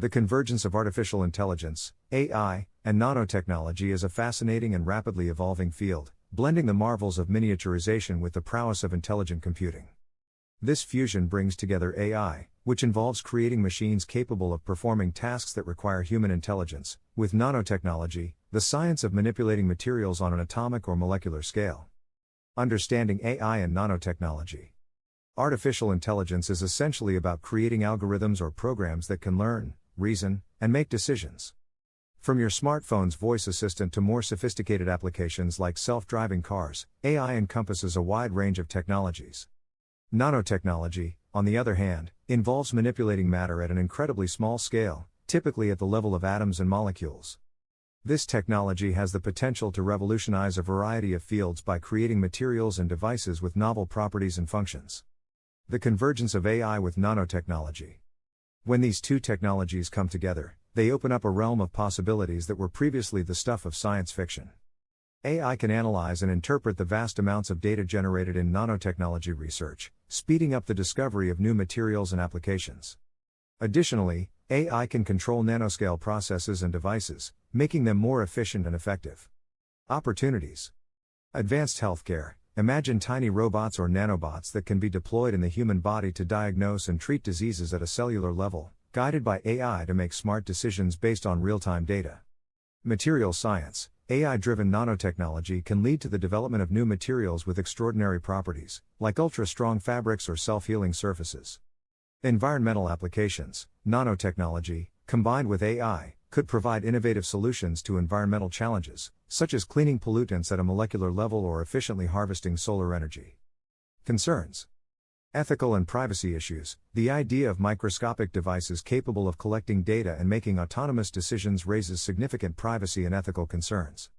The convergence of artificial intelligence, AI, and nanotechnology is a fascinating and rapidly evolving field, blending the marvels of miniaturization with the prowess of intelligent computing. This fusion brings together AI, which involves creating machines capable of performing tasks that require human intelligence, with nanotechnology, the science of manipulating materials on an atomic or molecular scale. Understanding AI and nanotechnology. Artificial intelligence is essentially about creating algorithms or programs that can learn, reason, and make decisions. From your smartphone's voice assistant to more sophisticated applications like self-driving cars, AI encompasses a wide range of technologies. Nanotechnology, on the other hand, involves manipulating matter at an incredibly small scale, typically at the level of atoms and molecules. This technology has the potential to revolutionize a variety of fields by creating materials and devices with novel properties and functions. The convergence of AI with nanotechnology. When these two technologies come together, they open up a realm of possibilities that were previously the stuff of science fiction. AI can analyze and interpret the vast amounts of data generated in nanotechnology research, speeding up the discovery of new materials and applications. Additionally, AI can control nanoscale processes and devices, making them more efficient and effective. Opportunities. Advanced healthcare. Imagine tiny robots or nanobots that can be deployed in the human body to diagnose and treat diseases at a cellular level, guided by AI to make smart decisions based on real-time data. Materials science. AI-driven nanotechnology can lead to the development of new materials with extraordinary properties, like ultra-strong fabrics or self-healing surfaces. Environmental applications. Nanotechnology, combined with AI, could provide innovative solutions to environmental challenges, such as cleaning pollutants at a molecular level or efficiently harvesting solar energy. Concerns. Ethical and privacy issues. The idea of microscopic devices capable of collecting data and making autonomous decisions raises significant privacy and ethical concerns.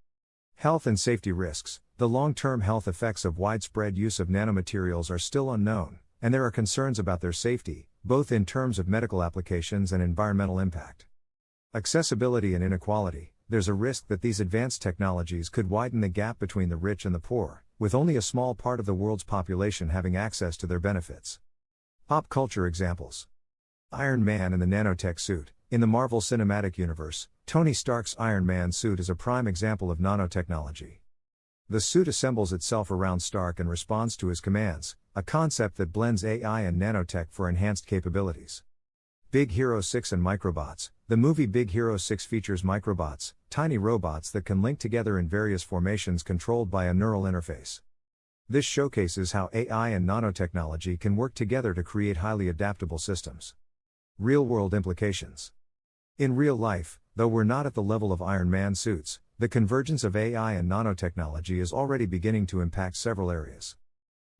Health and safety risks. The long-term health effects of widespread use of nanomaterials are still unknown, and there are concerns about their safety, both in terms of medical applications and environmental impact. Accessibility and inequality. There's a risk that these advanced technologies could widen the gap between the rich and the poor, with only a small part of the world's population having access to their benefits. Pop culture examples. Iron Man and the nanotech suit. In the Marvel Cinematic Universe, Tony Stark's Iron Man suit is a prime example of nanotechnology. The suit assembles itself around Stark and responds to his commands, a concept that blends AI and nanotech for enhanced capabilities. Big Hero 6 and Microbots. The movie Big Hero 6 features microbots, tiny robots that can link together in various formations controlled by a neural interface. This showcases how AI and nanotechnology can work together to create highly adaptable systems. Real-world implications. In real life, though we're not at the level of Iron Man suits, the convergence of AI and nanotechnology is already beginning to impact several areas.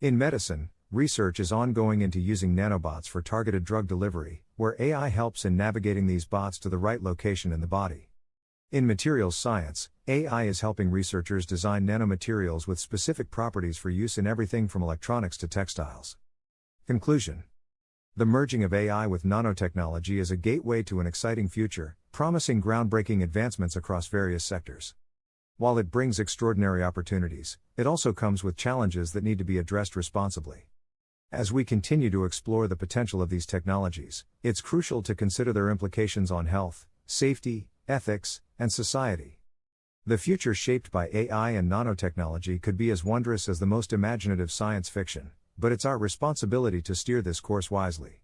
In medicine, research is ongoing into using nanobots for targeted drug delivery, where AI helps in navigating these bots to the right location in the body. In materials science, AI is helping researchers design nanomaterials with specific properties for use in everything from electronics to textiles. Conclusion. The merging of AI with nanotechnology is a gateway to an exciting future, promising groundbreaking advancements across various sectors. While it brings extraordinary opportunities, it also comes with challenges that need to be addressed responsibly. As we continue to explore the potential of these technologies, it's crucial to consider their implications on health, safety, ethics, and society. The future shaped by AI and nanotechnology could be as wondrous as the most imaginative science fiction, but it's our responsibility to steer this course wisely.